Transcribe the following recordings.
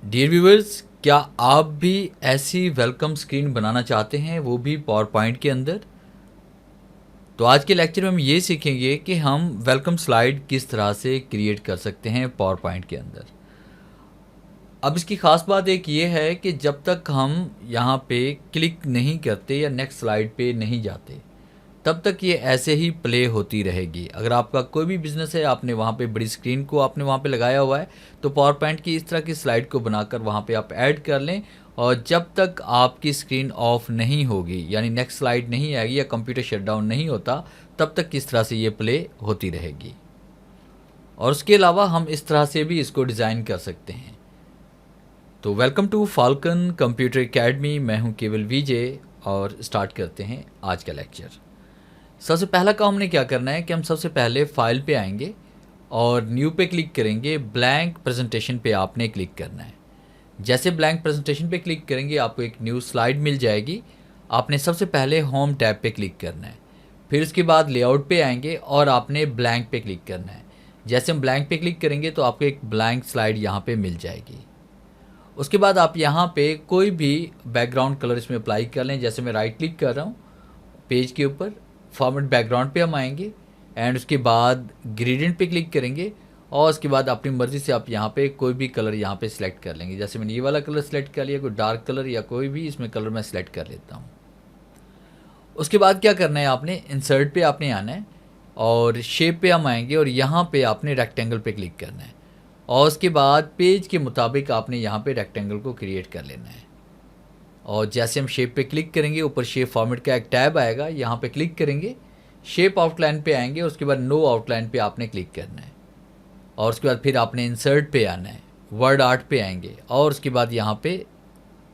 Dear viewers, क्या आप भी ऐसी वेलकम स्क्रीन बनाना चाहते हैं, वो भी पावर पॉइंट के अंदर? तो आज के लेक्चर में हम ये सीखेंगे कि हम वेलकम स्लाइड किस तरह से क्रिएट कर सकते हैं पावर पॉइंट के अंदर। अब इसकी ख़ास बात एक ये है कि जब तक हम यहाँ पे क्लिक नहीं करते या नेक्स्ट स्लाइड पे नहीं जाते, तब तक ये ऐसे ही प्ले होती रहेगी। अगर आपका कोई भी बिज़नेस है, आपने वहाँ पे बड़ी स्क्रीन को आपने वहाँ पे लगाया हुआ है, तो पावर पॉइंट की इस तरह की स्लाइड को बनाकर वहाँ पे आप ऐड कर लें, और जब तक आपकी स्क्रीन ऑफ नहीं होगी, यानी नेक्स्ट स्लाइड नहीं आएगी या कंप्यूटर शटडाउन नहीं होता, तब तक किस तरह से ये प्ले होती रहेगी। और उसके अलावा हम इस तरह से भी इसको डिज़ाइन कर सकते हैं। तो welcome to Falcon computer academy, मैं हूँ केवल विजय, और स्टार्ट करते हैं आज का लेक्चर। सबसे पहला काम हमने क्या करना है कि हम सबसे पहले फाइल पे आएंगे और न्यू पे क्लिक करेंगे। ब्लैंक प्रेजेंटेशन पे आपने क्लिक करना है। जैसे ब्लैंक प्रेजेंटेशन पे क्लिक करेंगे, आपको एक न्यू स्लाइड मिल जाएगी। आपने सबसे पहले होम टैब पे क्लिक करना है, फिर उसके बाद लेआउट पे आएंगे और आपने ब्लैंक पे क्लिक करना है। जैसे हम ब्लैंक पे क्लिक करेंगे तो आपको एक ब्लैंक स्लाइड यहाँ पे मिल जाएगी। उसके बाद आप यहाँ पे कोई भी बैकग्राउंड कलर इसमें अप्लाई कर लें। जैसे मैं राइट क्लिक कर रहा हूँ पेज के ऊपर, फॉर्मेट बैकग्राउंड पे हम आएंगे एंड उसके बाद ग्रेडियंट पे क्लिक करेंगे, और उसके बाद अपनी मर्ज़ी से आप यहाँ पे कोई भी कलर यहाँ पे सिलेक्ट कर लेंगे। जैसे मैंने ये वाला कलर सेलेक्ट कर लिया, कोई डार्क कलर या कोई भी इसमें कलर मैं सिलेक्ट कर लेता हूँ। उसके बाद क्या करना है, आपने इंसर्ट पे आपने आना है और शेप पे हम आएंगे और यहाँ पे आपने रेक्टेंगल पे क्लिक करना है, और उसके बाद पेज के मुताबिक आपने यहाँ पे रेक्टेंगल को क्रिएट कर लेना है। और जैसे हम शेप पे क्लिक करेंगे, ऊपर शेप फॉर्मेट का एक टैब आएगा, यहाँ पे क्लिक करेंगे, शेप आउटलाइन पे आएंगे, उसके बाद नो आउटलाइन पे आपने क्लिक करना है, और उसके बाद फिर आपने इंसर्ट पे आना है, वर्ड आर्ट पे आएंगे, और उसके बाद यहाँ पे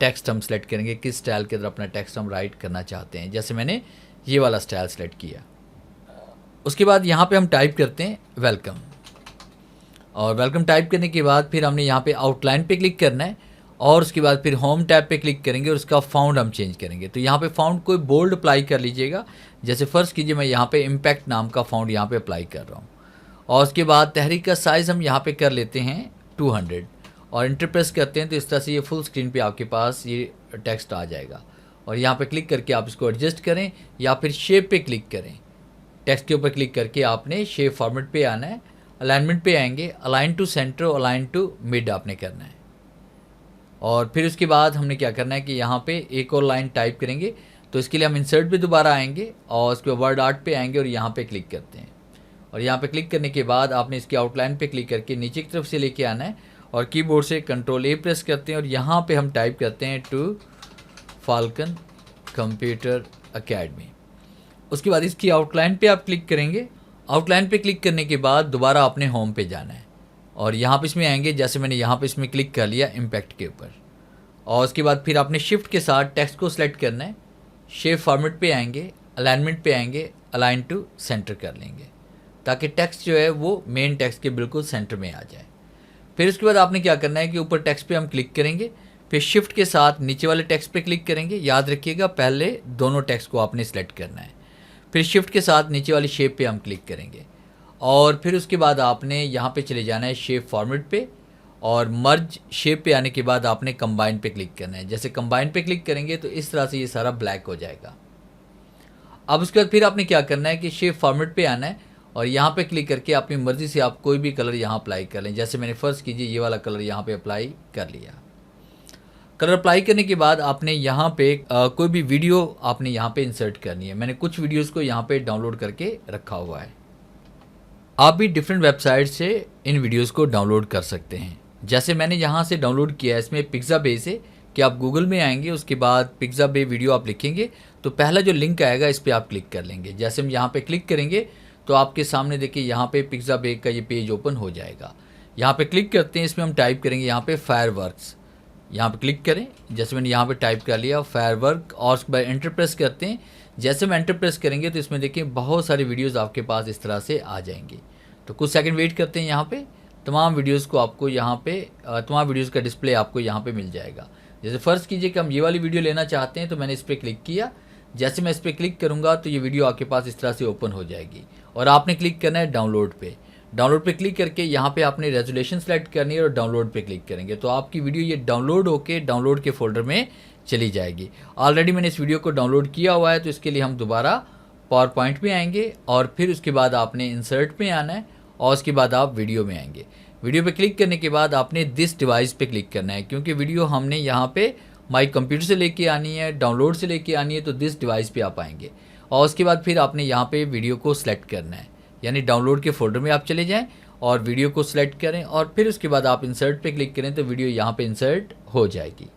टेक्स्ट हम सेलेक्ट करेंगे, किस स्टाइल के अंदर अपना टेक्स्ट हम राइट करना चाहते हैं। जैसे मैंने ये वाला स्टाइल सेलेक्ट किया। उसके बाद यहाँ पे हम टाइप करते हैं वेलकम, और वेलकम टाइप करने के बाद फिर हमने यहाँ पे आउटलाइन पे क्लिक करना है, और उसके बाद फिर होम टैब पे क्लिक करेंगे और उसका फाउंड हम चेंज करेंगे। तो यहाँ पे फाउंड कोई बोल्ड अप्लाई कर लीजिएगा। जैसे फ़र्ज़ कीजिए मैं यहाँ पे इम्पैक्ट नाम का फाउंड यहाँ पे अप्लाई कर रहा हूँ, और उसके बाद तहरीक का साइज़ हम यहाँ पे कर लेते हैं 200, और इंटर प्रेस करते हैं तो इस तरह से ये फुल स्क्रीन पे आपके पास ये टेक्स्ट आ जाएगा। और यहाँ पे क्लिक करके आप इसको एडजस्ट करें या फिर शेप पे क्लिक करें। टेक्स्ट के ऊपर क्लिक करके आपने शेप फॉर्मेट पे आना है, अलाइनमेंट पे आएंगे, align to centre, align to mid आपने करना है। और फिर उसके बाद हमने क्या करना है कि यहाँ पे एक और लाइन टाइप करेंगे। तो इसके लिए हम इंसर्ट पे दोबारा आएंगे और उसके बाद वर्ड आर्ट पे आएंगे और यहाँ पे क्लिक करते हैं। और यहाँ पे क्लिक करने के बाद आपने इसकी आउटलाइन पे क्लिक करके नीचे की तरफ से लेके आना है, और कीबोर्ड से कंट्रोल ए प्रेस करते हैं और यहाँ पे हम टाइप करते हैं टू फाल्कन कंप्यूटर एकेडमी। उसके बाद इसकी आउटलाइन पे आप क्लिक करेंगे। आउटलाइन पे क्लिक करने के बाद दोबारा आपने होम पे जाना है, और यहाँ पे इसमें आएंगे। जैसे मैंने यहाँ पे इसमें क्लिक कर लिया इम्पैक्ट के ऊपर, और उसके बाद फिर आपने शिफ्ट के साथ टेक्स्ट को सिलेक्ट करना है, शेप फॉर्मेट पे आएंगे, अलाइनमेंट पे आएंगे, अलाइन टू सेंटर कर लेंगे, ताकि टेक्स्ट जो है वो मेन टेक्स्ट के बिल्कुल सेंटर में आ जाए। फिर उसके बाद आपने क्या करना है कि ऊपर टेक्स्ट पे हम क्लिक करेंगे, फिर शिफ्ट के साथ नीचे वाले टेक्स्ट पे क्लिक करेंगे। याद रखिएगा पहले दोनों टेक्स्ट को आपने सेलेक्ट करना है। फिर शिफ्ट के साथ नीचे वाली शेप पे हम क्लिक करेंगे, और फिर उसके बाद आपने यहाँ पे चले जाना है शेप फॉर्मेट पे, और मर्ज शेप पे आने के बाद आपने कंबाइन पे क्लिक करना है। जैसे कंबाइन पे क्लिक करेंगे तो इस तरह से ये सारा ब्लैक हो जाएगा। अब उसके बाद फिर आपने क्या करना है कि शेप फॉर्मेट पे आना है, और यहाँ पे क्लिक करके अपनी मर्ज़ी से आप कोई भी कलर यहाँ अप्लाई कर लें। जैसे मैंने फ़र्ज़ कीजिए ये वाला कलर यहाँ पे अप्लाई कर लिया। कलर अप्लाई करने के बाद आपने यहाँ पे कोई भी वीडियो आपने यहाँ पे इंसर्ट करनी है। मैंने कुछ वीडियोज़ को यहाँ पे डाउनलोड करके रखा हुआ है। आप भी डिफरेंट वेबसाइट से इन वीडियोस को डाउनलोड कर सकते हैं। जैसे मैंने यहाँ से डाउनलोड किया है, इसमें पिक्साबे से, कि आप गूगल में आएंगे, उसके बाद पिक्साबे वीडियो आप लिखेंगे तो पहला जो लिंक आएगा इस पर आप क्लिक कर लेंगे। जैसे हम यहाँ पे क्लिक करेंगे तो आपके सामने देखिए यहाँ पे पिक्साबे का ये पेज ओपन हो जाएगा। यहाँ पे क्लिक करते हैं, इसमें हम टाइप करेंगे यहाँ पे फायरवर्क्स। यहाँ पे क्लिक करें, जैसे मैंने यहाँ पे टाइप कर लिया फायरवर्क, और उसके बाद एंटर प्रेस करते हैं। जैसे हम एंटर प्रेस करेंगे तो इसमें देखिए बहुत सारी वीडियोस आपके पास इस तरह से आ जाएंगी। तो कुछ सेकंड वेट करते हैं, यहाँ पे तमाम वीडियोस को आपको यहाँ पे तमाम वीडियोस का डिस्प्ले आपको यहाँ पे मिल जाएगा। जैसे फ़र्ज़ कीजिए कि हम ये वाली वीडियो लेना चाहते हैं, तो मैंने इस पर क्लिक किया। जैसे मैं इस पर क्लिक करूँगा तो ये वीडियो आपके पास इस तरह से ओपन हो जाएगी, और आपने क्लिक करना है डाउनलोड पे। डाउनलोड पे क्लिक करके यहाँ पे आपने रेजोल्यूशन सेलेक्ट करनी है और डाउनलोड पे क्लिक करेंगे तो आपकी वीडियो ये डाउनलोड होके डाउनलोड के फोल्डर में चली जाएगी। ऑलरेडी मैंने इस वीडियो को डाउनलोड किया हुआ है तो इसके लिए हम दोबारा पावर पॉइंट में आएंगे और फिर उसके बाद आपने इंसर्ट में आना है और उसके बाद आप वीडियो में आएंगे। वीडियो पे क्लिक करने के बाद आपने दिस डिवाइस पे क्लिक करना है क्योंकि वीडियो हमने यहाँ पे माई कंप्यूटर से लेके आनी है, डाउनलोड से लेके आनी है, तो दिस डिवाइस पे आप आएंगे और उसके बाद फिर आपने यहाँ पे वीडियो को सिलेक्ट करना है, यानी डाउनलोड के फोल्डर में आप चले जाएं और वीडियो को सिलेक्ट करें और फिर उसके बाद आप इंसर्ट पे क्लिक करें तो वीडियो यहाँ पे इंसर्ट हो जाएगी।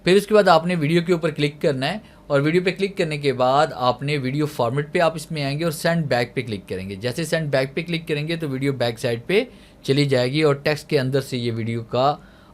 फिर उसके बाद आपने वीडियो के ऊपर क्लिक करना है और वीडियो पे क्लिक करने के बाद आपने वीडियो फॉर्मेट पे आप इसमें आएंगे और सेंड बैक पे क्लिक करेंगे। जैसे सेंड बैक पे क्लिक करेंगे तो वीडियो बैक साइड पे चली जाएगी और टेक्स्ट के अंदर से ये वीडियो का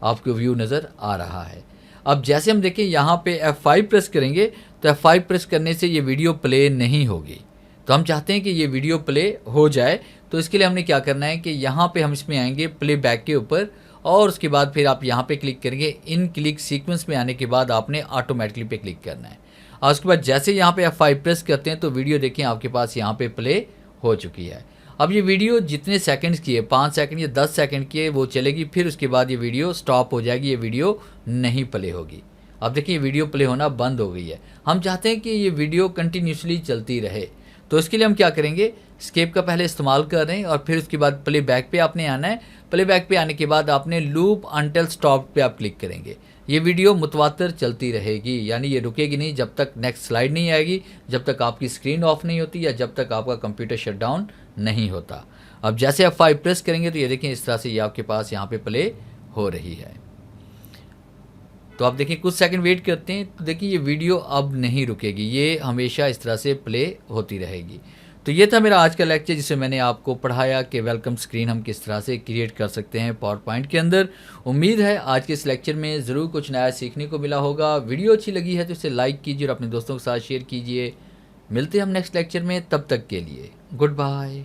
आपको व्यू नज़र आ रहा है। अब जैसे हम देखें यहाँ पे F5 प्रेस करेंगे तो F5 प्रेस करने से ये वीडियो प्ले नहीं होगी। तो हम चाहते हैं कि ये वीडियो प्ले हो जाए तो इसके लिए हमने क्या करना है कि यहाँ पे हम इसमें आएंगे प्ले बैक के ऊपर और उसके बाद फिर आप यहाँ पे क्लिक करेंगे। इन क्लिक सीक्वेंस में आने के बाद आपने ऑटोमेटिकली पे क्लिक करना है और उसके बाद जैसे यहाँ पे F5 प्रेस करते हैं तो वीडियो देखें आपके पास यहाँ पे प्ले हो चुकी है। अब ये वीडियो जितने सेकंड्स की है, 5 सेकंड या 10 सेकंड की है, वो चलेगी, फिर उसके बाद ये वीडियो स्टॉप हो जाएगी, ये वीडियो नहीं प्ले होगी। अब देखिए ये वीडियो प्ले होना बंद हो गई है। हम चाहते हैं कि ये वीडियो कंटिन्यूसली चलती रहे तो इसके लिए हम क्या करेंगे, स्केप का पहले इस्तेमाल कर रहे हैं और फिर उसके बाद प्ले बैक पे आपने आना है। प्ले बैक पे आने के बाद आपने लूप अंटिल स्टॉप पे आप क्लिक करेंगे। ये वीडियो मुतवातर चलती रहेगी, यानी ये रुकेगी नहीं जब तक नेक्स्ट स्लाइड नहीं आएगी, जब तक आपकी स्क्रीन ऑफ नहीं होती या जब तक आपका कंप्यूटर शट डाउन नहीं होता। अब जैसे आप F5 प्रेस करेंगे तो ये देखें इस तरह से ये आपके पास यहाँ पे प्ले हो रही है। तो आप देखिए कुछ सेकंड वेट करते हैं तो देखिए ये वीडियो अब नहीं रुकेगी, ये हमेशा इस तरह से प्ले होती रहेगी। तो ये था मेरा आज का लेक्चर जिसमें मैंने आपको पढ़ाया कि वेलकम स्क्रीन हम किस तरह से क्रिएट कर सकते हैं पावर पॉइंट के अंदर। उम्मीद है आज के इस लेक्चर में ज़रूर कुछ नया सीखने को मिला होगा। वीडियो अच्छी लगी है तो इसे लाइक कीजिए और अपने दोस्तों के साथ शेयर कीजिए। मिलते हैं हम नेक्स्ट लेक्चर में, तब तक के लिए गुड बाय।